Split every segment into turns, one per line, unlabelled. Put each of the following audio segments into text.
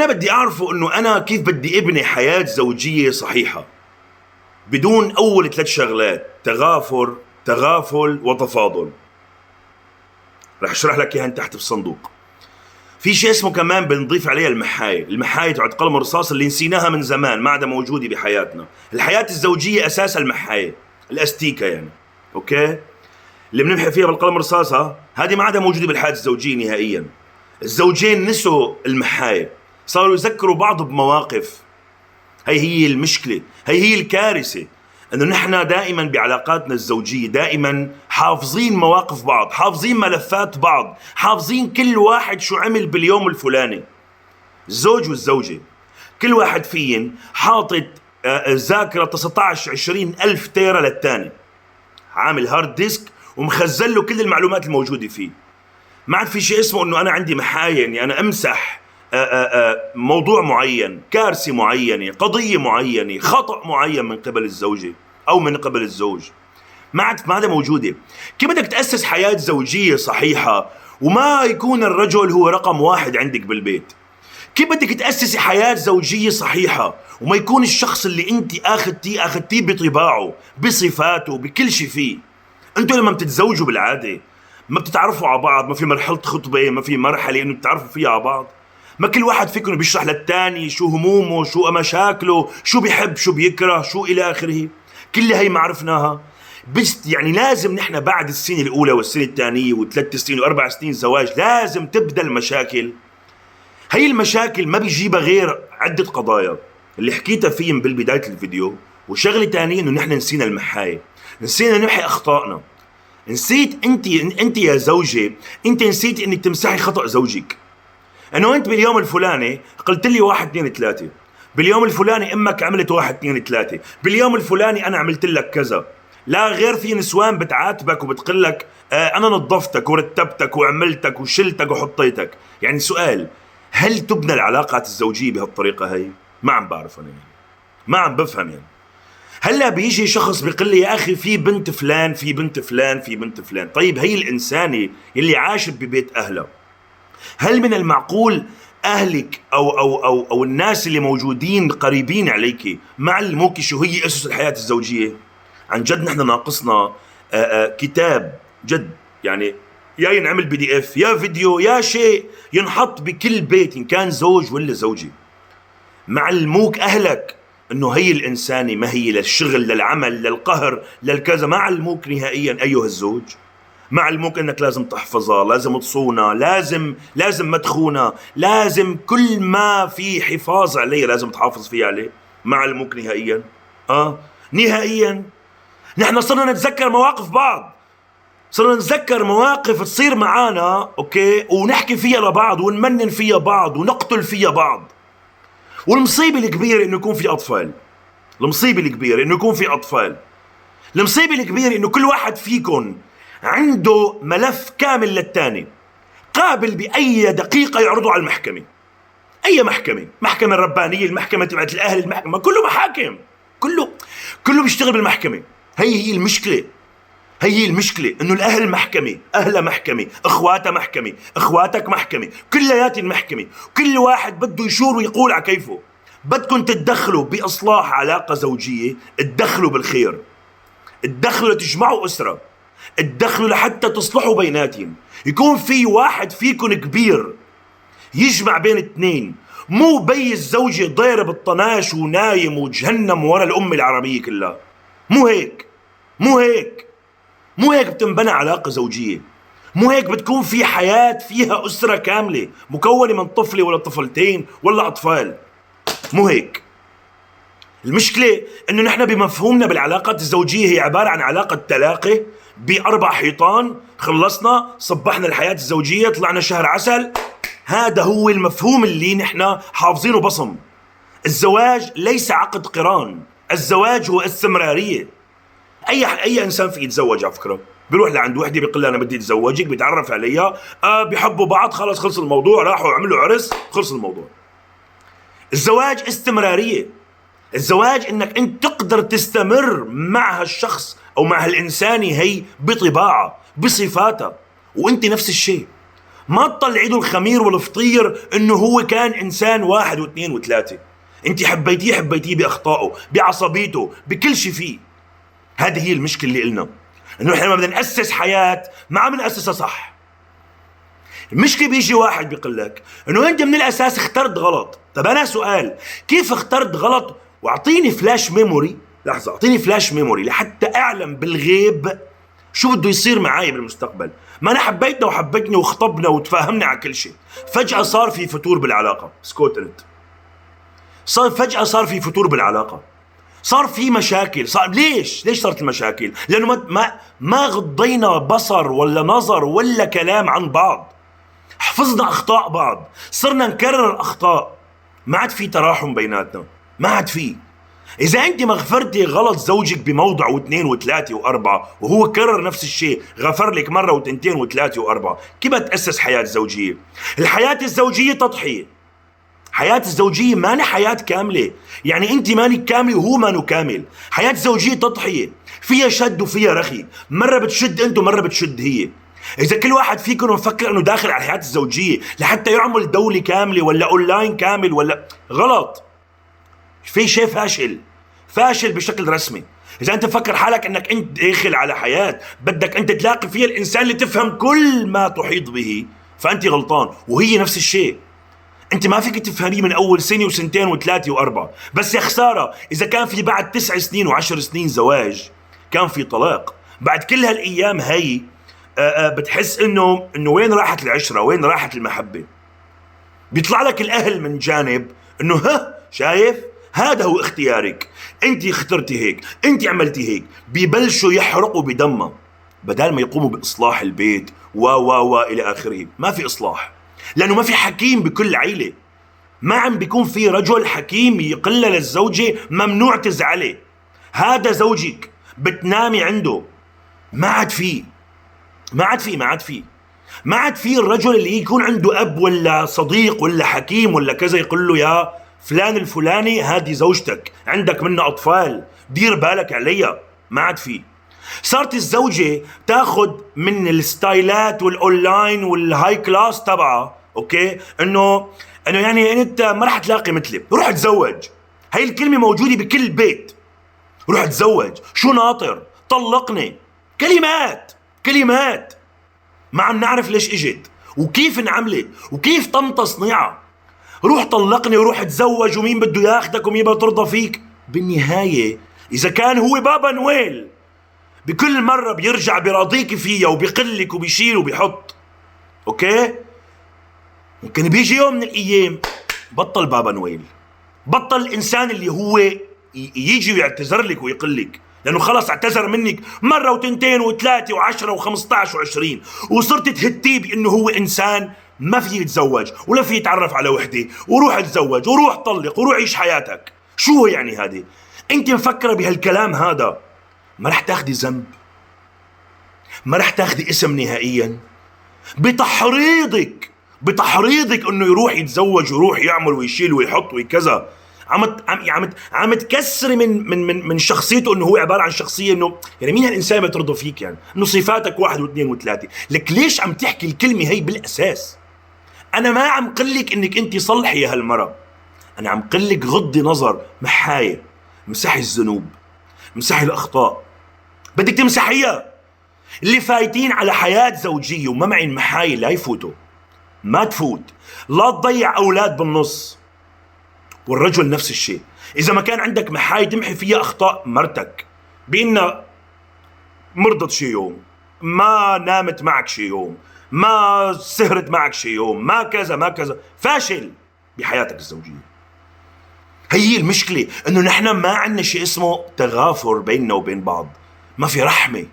أنا بدي أعرفه إنه أنا كيف بدي أبني حياة زوجية صحيحة بدون أول 3 شغلات: تغافر، تغافل، وتفاضل. رح أشرح لك إياها تحت في الصندوق. في شيء اسمه كمان بنضيف عليها المحاية تبعت قلم الرصاص اللي نسيناها من زمان، ما عادها موجودة بحياتنا. الحياة الزوجية أساسها المحاية، الأستيكة يعني، أوكي؟ اللي بنمحي فيها بالقلم الرصاصة هذه ما عادها موجودة بالحياة الزوجية نهائيا. الزوجين نسوا المحاية، صاروا يذكروا بعض بمواقف. هي المشكلة، هي الكارثة، انه نحن دائما بعلاقاتنا الزوجية دائما حافظين مواقف بعض، حافظين ملفات بعض، حافظين كل واحد شو عمل باليوم الفلاني. الزوج والزوجة كل واحد فيهم حاطط ذاكرة 19-20 ألف تيرا للتاني، عامل هارد ديسك ومخزن له كل المعلومات الموجودة فيه. ما عاد في شيء اسمه انه انا عندي محاية اني انا امسح موضوع معين، كارثة معينة، قضية معينة، خطأ معين من قبل الزوجة أو من قبل الزوج. ما عاد موجودة. كيف بدك تأسس حياة زوجية صحيحة وما يكون الرجل هو رقم 1 عندك بالبيت؟ كيف بدك تأسسي حياة زوجية صحيحة وما يكون الشخص اللي انت أخذتيه بطباعه، بصفاته، بكل شيء فيه؟ انتوا لما بتتزوجوا بالعادة ما بتتعرفوا على بعض، ما في مرحلة خطبة، ما في مرحلة انه تتعرفوا فيها على بعض. ما كل واحد فيكم بيشرح للتاني شو همومه، شو مشاكله، شو بيحب، شو بيكره، شو إلى آخره. كل هي ما عرفناها. بس يعني لازم نحن بعد السنة الأولى والسنة الثانية و3 سنين و4 سنين زواج لازم تبدأ المشاكل. هي المشاكل ما بيجيبها غير عدة قضايا اللي حكيتها فيهم بالبداية الفيديو. وشغلة تانية إنه نحن نسينا المحاية، نسينا نمحي أخطائنا. نسيت أنت يا زوجة، أنت نسيت إنك تمسحي خطأ زوجك. انه انت باليوم الفلاني قلت لي 1 2 3، باليوم الفلاني امك عملت 1 2 3، باليوم الفلاني انا عملت لك كذا. لا غير في نسوان بتعاتبك وبتقول لك انا نظفتك ورتبتك وعملتك وشلتك وحطيتك. يعني سؤال، هل تبنى العلاقات الزوجية بهالطريقة هي؟ ما عم بعرف انا يعني. ما عم بفهم يعني. هلا بيجي شخص بيقول لي يا اخي في بنت فلان، في بنت فلان، في بنت فلان. طيب هي الانسانة اللي عاشت ببيت اهلها، هل من المعقول أهلك أو الناس اللي موجودين قريبين عليك ما علموك شو هي أسس الحياة الزوجية؟ عن جد نحن ناقصنا كتاب جد يعني، يا ينعمل PDF، يا فيديو، يا شيء ينحط بكل بيت إن كان زوج ولا زوجة. معلموك أهلك إنه هي الإنسانة ما هي للشغل، للعمل، للقهر، للكذا. ما علموك نهائيا أيها الزوج. ما علموك انك لازم تحفظها، لازم تصونها، لازم ما تخونها، لازم كل ما في حفاظ عليه لازم تحافظ فيه عليه. ما علموك نهائيا. نهائيا. نحن صرنا نتذكر مواقف بعض، صرنا نتذكر مواقف تصير معانا، اوكي، ونحكي فيها لبعض ونمنن فيها بعض ونقتل فيها بعض. والمصيبة الكبيرة انه يكون في اطفال. المصيبة الكبيرة انه يكون في اطفال. المصيبة الكبيرة انه كل واحد فيكم عنده ملف كامل للتاني، قابل بأي دقيقة يعرضه على المحكمة. أي محكمة الربانية، المحكمة تبعت الأهل، المحكمة كله محاكم، كله بيشتغل بالمحكمة. هي المشكلة. هي المشكلة إنه الأهل محكمة، أهلها محكمة، إخواتها محكمة، إخواتك محكمة، كليات المحكمة. كل واحد بده يشور ويقول على كيفه. بدكم تتدخلوا بإصلاح علاقة زوجية، تدخلوا بالخير، تدخلوا تجمعوا أسرة، تدخلوا لحتى تصلحوا بيناتهم. يكون في واحد فيكم كبير يجمع بين 2، مو بي الزوجة ضارب الطناش ونايم وجهنم ورا الأمة العربية كلها. مو هيك بتنبنى علاقة زوجية. مو هيك بتكون في حياة فيها أسرة كاملة مكونة من طفلة ولا طفلتين ولا أطفال. مو هيك. المشكلة إنه نحن بمفهومنا بالعلاقات الزوجية هي عبارة عن علاقة تلاقي ب4 حيطان، خلصنا، صبحنا الحياة الزوجية، طلعنا شهر عسل. هذا هو المفهوم اللي نحن حافظينه بصم. الزواج ليس عقد قران، الزواج هو استمرارية. أي إنسان في يتزوج على فكرة، بيروح لعند وحدة بيقول لها أنا بدي أتزوجك، بيتعرف عليها، بيحبوا بعض، خلص خلص الموضوع، راحوا عملوا عرس، خلص الموضوع. الزواج استمرارية. الزواج انك انت تقدر تستمر مع هالشخص او مع هالإنسانة هي بطباعها، بصفاتها، وانت نفس الشيء. ما تطلعي له الخمير والفطير انه هو كان انسان واحد واثنين وثلاثة. انت حبيتيه باخطائه، بعصبيته، بكل شيء فيه. هذه هي المشكلة اللي قلنا، انه احنا لما بدنا نأسس حياة ما عم نأسسها صح. المشكلة بيجي واحد بيقول لك انه انت من الاساس اخترت غلط. طب انا سؤال، كيف اخترت غلط؟ واعطيني فلاش ميموري، لحظة، اعطيني فلاش ميموري لحتى اعلم بالغيب شو بده يصير معي بالمستقبل. ما انا حبيتنا وحبيتني وخطبنا وتفاهمنا على كل شيء، فجأة صار في فتور بالعلاقة، سكوت انت. فجأة صار في فتور بالعلاقة، صار في مشاكل. ليش صارت المشاكل؟ لانه ما غضينا بصر ولا نظر ولا كلام عن بعض. حفظنا اخطاء بعض، صرنا نكرر الاخطاء، ما عاد في تراحم بيناتنا، ما عاد في. اذا انت ما غفرتي غلط زوجك بموضع واثنين وثلاثة واربعة وهو كرر نفس الشيء، غفر لك مرة وتنتين وثلاثة واربعة، كيف بتأسس حياة زوجية؟ الحياة الزوجية تضحية. حياة الزوجية ما حياة كاملة، يعني انت مانك كاملة وهو مانو كامل. حياة زوجية تضحية، فيها شد وفيها رخي، مرة بتشد انت ومرة بتشد هي. اذا كل واحد فيكم مفكر انه داخل على الحياة الزوجية لحتى يعمل دولة كاملة ولا اونلاين كامل ولا غلط، في شيء فاشل بشكل رسمي. اذا انت مفكر حالك انك انت داخل على حياة بدك انت تلاقي فيها الانسان اللي تفهم كل ما تحيط به، فانت غلطان. وهي نفس الشيء، انت ما فيك تفهميه من اول سنة وسنتين وثلاثة واربعة. بس يا خسارة اذا كان في بعد 9 سنين و10 سنين زواج كان في طلاق، بعد كل هالايام هي بتحس انه وين راحت العشرة، وين راحت المحبة. بيطلع لك الاهل من جانب انه شايف هذا هو اختيارك، انت اخترتي هيك، انت عملتي هيك. بيبلشوا يحرقوا بدمه بدل ما يقوموا باصلاح البيت و الى اخره. ما في اصلاح، لانه ما في حكيم بكل عيلة. ما عم بيكون في رجل حكيم يقول للزوجة ممنوع تزعلي، هذا زوجك، بتنامي عنده. ما عاد في الرجل اللي يكون عنده اب ولا صديق ولا حكيم ولا كذا يقول له يا فلان الفلاني هذه زوجتك، عندك منها اطفال، دير بالك عليها. ما عاد في. صارت الزوجة تاخد من الستايلات والاونلاين والهاي كلاس تبعها، اوكي، انه يعني انت ما رح تلاقي مثلي، روح تزوج. هاي الكلمة موجودة بكل بيت، روح تزوج، شو ناطر، طلقني. كلمات ما عم نعرف ليش اجت وكيف انعملت وكيف تم تصنيعها. روح طلقني وروح تزوج، ومين بده ياخدك ومين بده ترضى فيك. بالنهاية اذا كان هو بابا نويل بكل مرة بيرجع بيراضيك فيها وبيقلك وبيشيل وبيحط، اوكي، ممكن بيجي يوم من الايام بطل بابا نويل، بطل الانسان اللي هو يجي ويعتذر لك ويقلك، لانه خلص اعتذر منك مرة وتنتين وثلاثة و10 و15 و20 وصرت تهتيه بانه هو انسان ما في يتزوج ولا في يتعرف على وحدة، وروح تزوج وروح طلق وروح عيش حياتك. شو يعني هذه؟ انت مفكرة بهالكلام هذا ما رح تاخدي ذنب، ما رح تاخدي اسم نهائيا. بتحريضك انه يروح يتزوج ويروح يعمل ويشيل ويحط وكذا، عم تكسري من شخصيته، انه هو عباره عن شخصيه انه يعني مين هالانسان ما ترضى فيك، يعني انه صفاتك 1 و2 و3. لك ليش عم تحكي الكلمه هي بالاساس؟ انا ما عم قلك انك انت صلحي يا هالمرة، انا عم قلك غضي نظر، محاية، مسحي الذنوب، مسحي الاخطاء، بدك تمسحيها. اللي فايتين على حياة زوجية وما معي المحاية لا يفوتوا، ما تفوت، لا تضيع اولاد بالنص. والرجل نفس الشيء، اذا ما كان عندك محاية تمحي فيها اخطاء مرتك، بانها مرضت شي يوم، ما نامت معك شي يوم، ما سهرت معك شي يوم، ما كذا، فاشل بحياتك الزوجية. هي المشكلة، انه نحن ما عندنا شيء اسمه تغافر بيننا وبين بعض، ما في رحمة،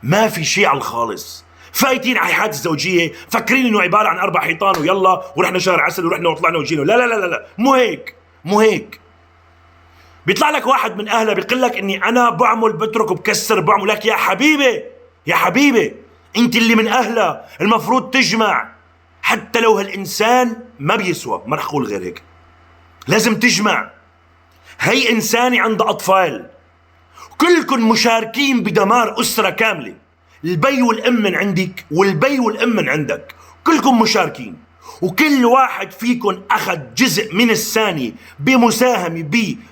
ما في شيء على الخالص. فايتين على حياة الزوجية فكرين انه عبارة عن 4 حيطان ويلا ورحنا شهر عسل ورحنا وطلعنا وجينا. لا لا لا لا، مو هيك. بيطلع لك واحد من اهله بيقول لك اني انا بعمل بترك وبكسر بعمل. لك يا حبيبي انت اللي من اهلها المفروض تجمع، حتى لو هالانسان ما بيسوى، ما رح اقول غير هيك، لازم تجمع. هي انسانة عندها اطفال، كلكم مشاركين بدمار اسرة كاملة، البي والام من عندك والبي والام من عندك، كلكم مشاركين، وكل واحد فيكم أخذ جزء من الثاني بمساهمة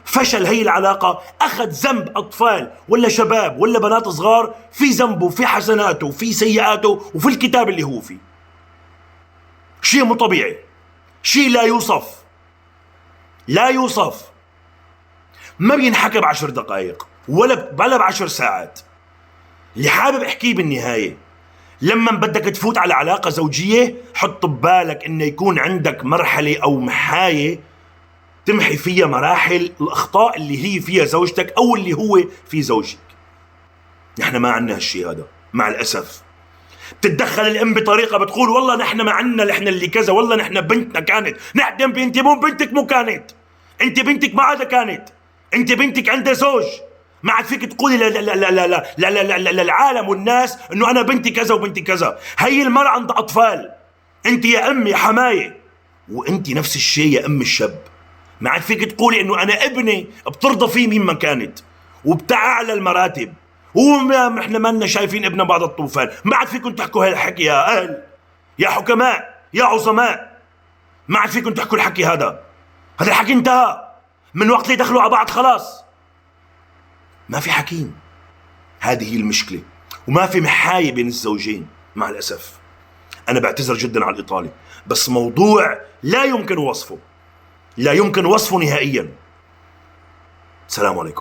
بفشل هي العلاقة. أخذ ذنب أطفال ولا شباب ولا بنات صغار، في ذنبه في حسناته في سيئاته وفي الكتاب اللي هو فيه. شيء مو طبيعي، شيء لا يوصف، لا يوصف. ما بينحكى ب10 دقائق ولا ب10 ساعات. اللي حابب احكيه بالنهاية، لما بدك تفوت على علاقة زوجية حط ببالك انه يكون عندك مرحلة او محاية تمحي فيها مراحل الاخطاء اللي هي فيها زوجتك او اللي هو في زوجك. نحن ما عندنا هالشيء هذا مع الاسف. بتتدخل الام بطريقة بتقول والله نحن ما عندنا، نحن اللي كذا، والله نحن بنتنا كانت. نحن انت مو بنتك، مو كانت، انت بنتك ما عادة كانت، انت بنتك عندها زوج. ما عاد فيك تقولي لا لا لا لا لا لا لا لا للعالم والناس انه انا بنتي كذا وبنتي كذا. هي المرأة عندها اطفال، انت يا ام يا حماية، وانت نفس الشيء يا ام الشاب. ما عاد فيك تقولي انه انا ابني بترضى فيه مين ما كانت وبتعلى المراتب، احنا ما لنا شايفين ابن بعض الطوفان. ما عاد فيكم تحكوا هالحكي يا اهل، يا حكماء، يا عظماء. ما عاد فيكم تحكوا الحكي هذا. هذا الحكي انتهى من وقت اللي دخلوا على بعض، خلاص ما في حكيم. هذه هي المشكلة، وما في محاية بين الزوجين مع الأسف. أنا بعتذر جدا على الإطالة، بس موضوع لا يمكن وصفه، لا يمكن وصفه نهائيا. السلام عليكم.